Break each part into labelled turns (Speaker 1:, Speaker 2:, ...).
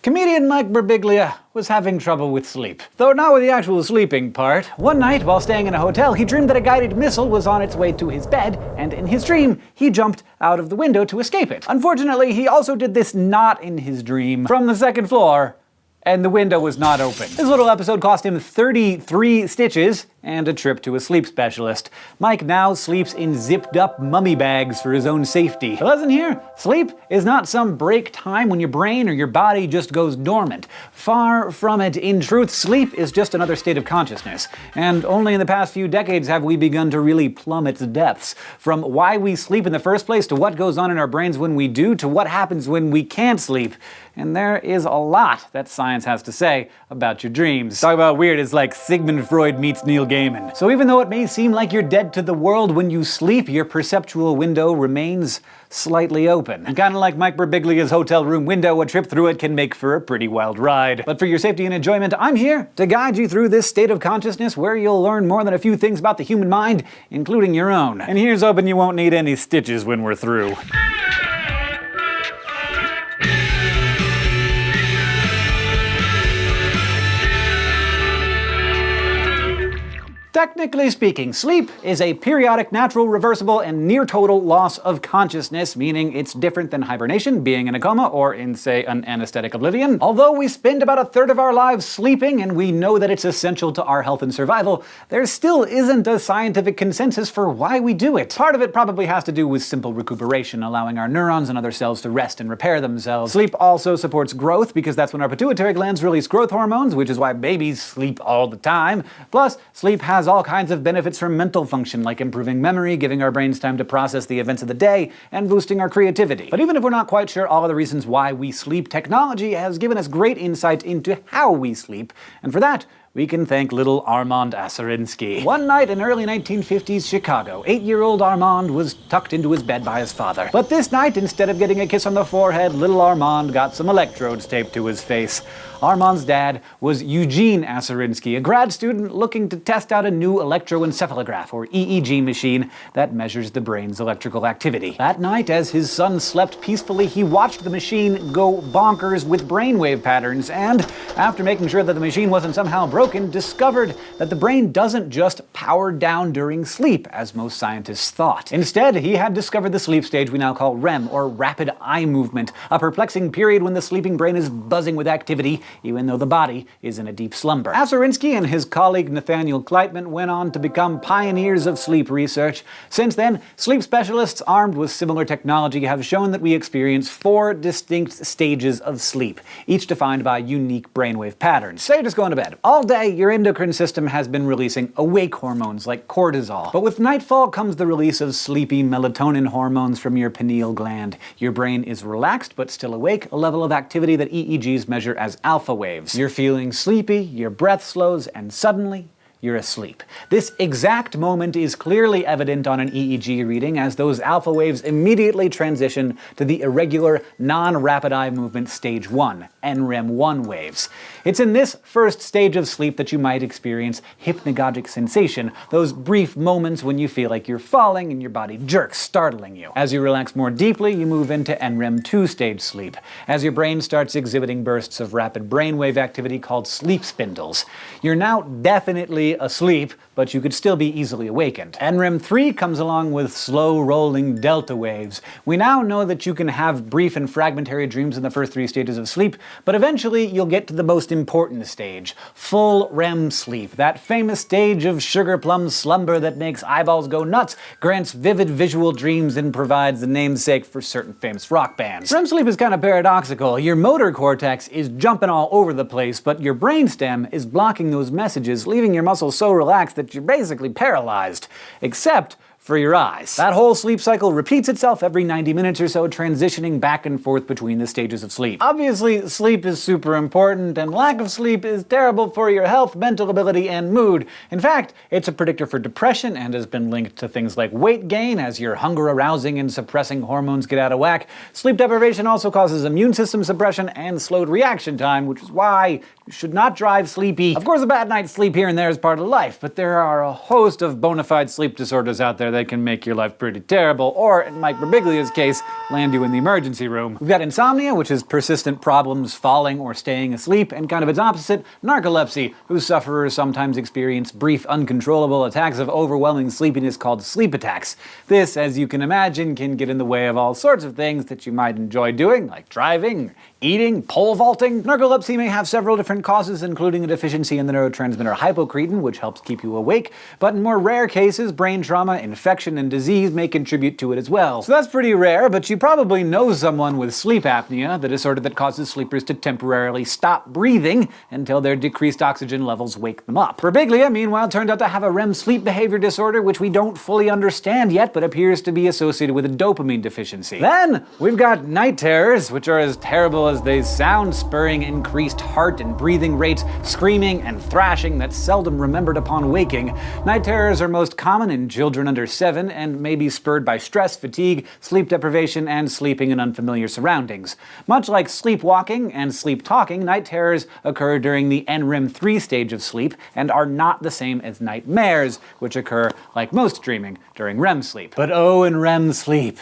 Speaker 1: Comedian Mike Birbiglia was having trouble with sleep. Though not with the actual sleeping part. One night, while staying in a hotel, he dreamed that a guided missile was on its way to his bed, and in his dream, he jumped out of the window to escape it. Unfortunately, he also did this not in his dream, from the second floor, and the window was not open. This little episode cost him 33 stitches and a trip to a sleep specialist. Mike now sleeps in zipped-up mummy bags for his own safety. The lesson here? Sleep is not some break time when your brain or your body just goes dormant. Far from it. In truth, sleep is just another state of consciousness. And only in the past few decades have we begun to really plumb its depths. From why we sleep in the first place, to what goes on in our brains when we do, to what happens when we can't sleep. And there is a lot that science has to say about your dreams. Talk about weird, it's like Sigmund Freud meets Neil Gaiman. So even though it may seem like you're dead to the world when you sleep, your perceptual window remains slightly open. And kinda like Mike Birbiglia's hotel room window, a trip through it can make for a pretty wild ride. But for your safety and enjoyment, I'm here to guide you through this state of consciousness where you'll learn more than a few things about the human mind, including your own. And here's hoping you won't need any stitches when we're through. Technically speaking, sleep is a periodic, natural, reversible, and near-total loss of consciousness, meaning it's different than hibernation, being in a coma, or in, say, an anesthetic oblivion. Although we spend about a third of our lives sleeping, and we know that it's essential to our health and survival, there still isn't a scientific consensus for why we do it. Part of it probably has to do with simple recuperation, allowing our neurons and other cells to rest and repair themselves. Sleep also supports growth, because that's when our pituitary glands release growth hormones, which is why babies sleep all the time. Plus, sleep has all kinds of benefits for mental function, like improving memory, giving our brains time to process the events of the day, and boosting our creativity. But even if we're not quite sure all of the reasons why we sleep, technology has given us great insight into how we sleep, and for that, we can thank little Armand Aserinsky. One night in early 1950s Chicago, 8-year-old Armand was tucked into his bed by his father. But this night, instead of getting a kiss on the forehead, little Armand got some electrodes taped to his face. Armand's dad was Eugene Aserinsky, a grad student looking to test out a new electroencephalograph, or EEG machine, that measures the brain's electrical activity. That night, as his son slept peacefully, he watched the machine go bonkers with brainwave patterns, and, after making sure that the machine wasn't somehow broken, discovered that the brain doesn't just power down during sleep, as most scientists thought. Instead, he had discovered the sleep stage we now call REM, or rapid eye movement, a perplexing period when the sleeping brain is buzzing with activity, even though the body is in a deep slumber. Aserinsky and his colleague Nathaniel Kleitman went on to become pioneers of sleep research. Since then, sleep specialists armed with similar technology have shown that we experience 4 distinct stages of sleep, each defined by unique brainwave patterns. Say you're just going to bed. All day, your endocrine system has been releasing awake hormones like cortisol. But with nightfall comes the release of sleepy melatonin hormones from your pineal gland. Your brain is relaxed but still awake, a level of activity that EEGs measure as alpha waves. You're feeling sleepy, your breath slows, and suddenly, you're asleep. This exact moment is clearly evident on an EEG reading, as those alpha waves immediately transition to the irregular, non-rapid eye movement stage 1, NREM1 waves. It's in this first stage of sleep that you might experience hypnagogic sensation, those brief moments when you feel like you're falling and your body jerks, startling you. As you relax more deeply, you move into NREM2 stage sleep, as your brain starts exhibiting bursts of rapid brainwave activity called sleep spindles. You're now definitely asleep, but you could still be easily awakened. NREM3 comes along with slow-rolling delta waves. We now know that you can have brief and fragmentary dreams in the first 3 stages of sleep, but eventually you'll get to the most important stage, full REM sleep, that famous stage of sugar-plum slumber that makes eyeballs go nuts, grants vivid visual dreams, and provides the namesake for certain famous rock bands. REM sleep is kind of paradoxical. Your motor cortex is jumping all over the place, but your brainstem is blocking those messages, leaving your muscles so relaxed that you're basically paralyzed. Except for your eyes. That whole sleep cycle repeats itself every 90 minutes or so, transitioning back and forth between the stages of sleep. Obviously, sleep is super important, and lack of sleep is terrible for your health, mental ability, and mood. In fact, it's a predictor for depression and has been linked to things like weight gain, as your hunger-arousing and suppressing hormones get out of whack. Sleep deprivation also causes immune system suppression and slowed reaction time, which is why you should not drive sleepy. Of course, a bad night's sleep here and there is part of life, but there are a host of bona fide sleep disorders out there they can make your life pretty terrible, or in Mike Birbiglia's case, land you in the emergency room. We've got insomnia, which is persistent problems falling or staying asleep, and kind of its opposite, narcolepsy, whose sufferers sometimes experience brief, uncontrollable attacks of overwhelming sleepiness called sleep attacks. This, as you can imagine, can get in the way of all sorts of things that you might enjoy doing, like driving, eating, pole vaulting. Narcolepsy may have several different causes, including a deficiency in the neurotransmitter hypocretin, which helps keep you awake, but in more rare cases, brain trauma, infection, and disease may contribute to it as well. So that's pretty rare, but you probably know someone with sleep apnea, the disorder that causes sleepers to temporarily stop breathing until their decreased oxygen levels wake them up. Birbiglia, meanwhile, turned out to have a REM sleep behavior disorder which we don't fully understand yet, but appears to be associated with a dopamine deficiency. Then, we've got night terrors, which are as terrible as they sound, spurring increased heart and breathing rates, screaming and thrashing that's seldom remembered upon waking. Night terrors are most common in children under 7 and may be spurred by stress, fatigue, sleep deprivation, and sleeping in unfamiliar surroundings. Much like sleepwalking and sleep talking, night terrors occur during the NREM3 stage of sleep and are not the same as nightmares, which occur, like most dreaming, during REM sleep. But oh, in REM sleep,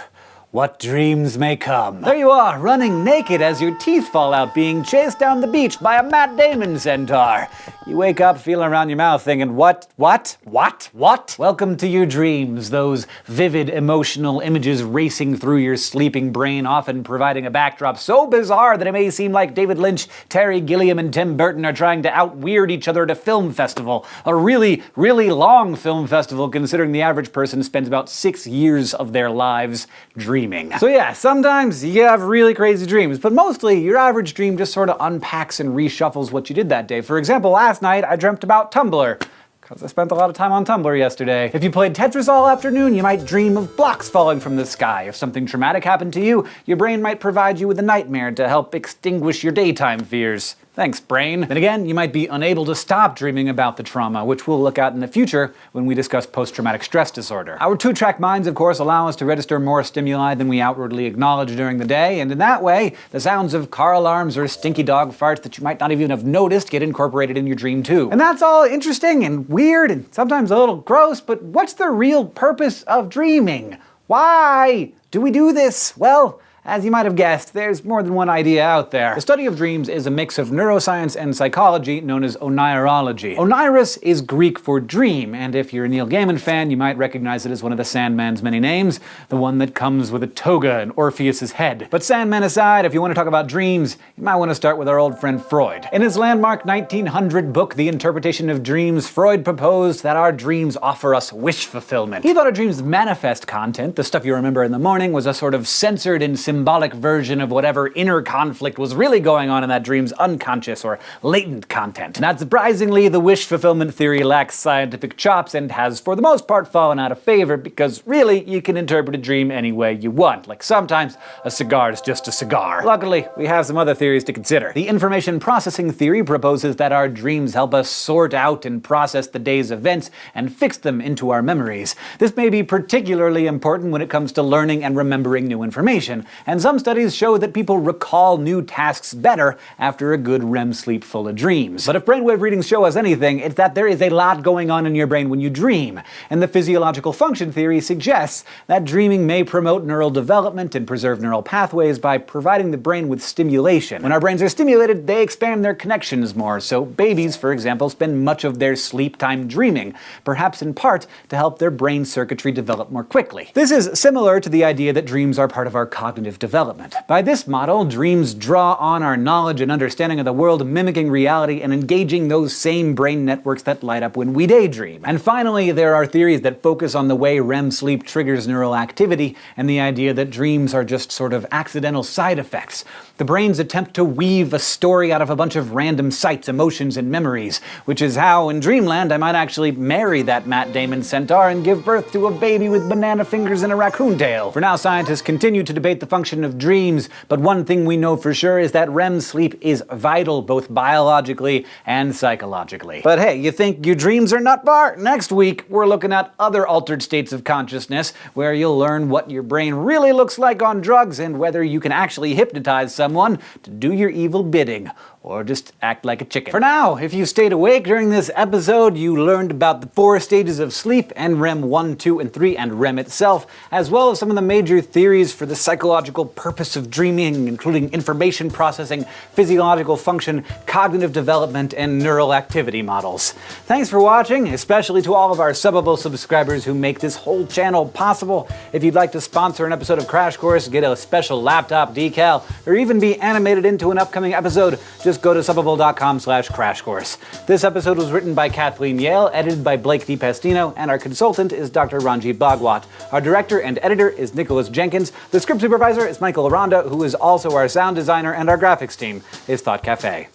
Speaker 1: what dreams may come. There you are, running naked as your teeth fall out, being chased down the beach by a Matt Damon centaur. You wake up feeling around your mouth thinking, what? Welcome to your dreams, those vivid emotional images racing through your sleeping brain, often providing a backdrop so bizarre that it may seem like David Lynch, Terry Gilliam, and Tim Burton are trying to out-weird each other at a film festival. A really, really long film festival, considering the average person spends about 6 years of their lives dreaming. So yeah, sometimes you have really crazy dreams, but mostly your average dream just sort of unpacks and reshuffles what you did that day. For example, last night I dreamt about Tumblr, because I spent a lot of time on Tumblr yesterday. If you played Tetris all afternoon, you might dream of blocks falling from the sky. If something traumatic happened to you, your brain might provide you with a nightmare to help extinguish your daytime fears. Thanks, brain. Then again, you might be unable to stop dreaming about the trauma, which we'll look at in the future when we discuss post-traumatic stress disorder. Our two-track minds, of course, allow us to register more stimuli than we outwardly acknowledge during the day, and in that way, the sounds of car alarms or stinky dog farts that you might not even have noticed get incorporated in your dream too. And that's all interesting and weird and sometimes a little gross, but what's the real purpose of dreaming? Why do we do this? Well, as you might have guessed, there's more than one idea out there. The study of dreams is a mix of neuroscience and psychology known as onirology. Oniros is Greek for dream, and if you're a Neil Gaiman fan, you might recognize it as one of the Sandman's many names, the one that comes with a toga and Orpheus's head. But Sandman aside, if you want to talk about dreams, you might want to start with our old friend Freud. In his landmark 1900 book, The Interpretation of Dreams, Freud proposed that our dreams offer us wish fulfillment. He thought our dreams' manifest content, the stuff you remember in the morning, was a sort of censored and symbolic version of whatever inner conflict was really going on in that dream's unconscious or latent content. Not surprisingly, the wish fulfillment theory lacks scientific chops and has for the most part fallen out of favor because really you can interpret a dream any way you want. Like sometimes a cigar is just a cigar. Luckily, we have some other theories to consider. The information processing theory proposes that our dreams help us sort out and process the day's events and fix them into our memories. This may be particularly important when it comes to learning and remembering new information, and some studies show that people recall new tasks better after a good REM sleep full of dreams. But if brainwave readings show us anything, it's that there is a lot going on in your brain when you dream, and the physiological function theory suggests that dreaming may promote neural development and preserve neural pathways by providing the brain with stimulation. When our brains are stimulated, they expand their connections more, so babies, for example, spend much of their sleep time dreaming, perhaps in part to help their brain circuitry develop more quickly. This is similar to the idea that dreams are part of our cognitive development. By this model, dreams draw on our knowledge and understanding of the world, mimicking reality and engaging those same brain networks that light up when we daydream. And finally, there are theories that focus on the way REM sleep triggers neural activity and the idea that dreams are just sort of accidental side effects. The brain's attempt to weave a story out of a bunch of random sights, emotions, and memories, which is how, in Dreamland, I might actually marry that Matt Damon centaur and give birth to a baby with banana fingers and a raccoon tail. For now, scientists continue to debate the function of dreams, but one thing we know for sure is that REM sleep is vital both biologically and psychologically. But hey, you think your dreams are nut bar? Next week, we're looking at other altered states of consciousness, where you'll learn what your brain really looks like on drugs and whether you can actually hypnotize someone to do your evil bidding. or just act like a chicken. For now, if you stayed awake during this episode, you learned about the 4 stages of sleep, NREM 1, 2, and 3, and REM itself, as well as some of the major theories for the psychological purpose of dreaming, including information processing, physiological function, cognitive development, and neural activity models. Thanks for watching, especially to all of our Subbable subscribers who make this whole channel possible. If you'd like to sponsor an episode of Crash Course, get a special laptop decal, or even be animated into an upcoming episode, just go to subbable.com/crashcourse. This episode was written by Kathleen Yale, edited by Blake DiPastino, and our consultant is Dr. Ranjit Bhagwat. Our director and editor is Nicholas Jenkins. The script supervisor is Michael Aranda, who is also our sound designer, and our graphics team is Thought Cafe.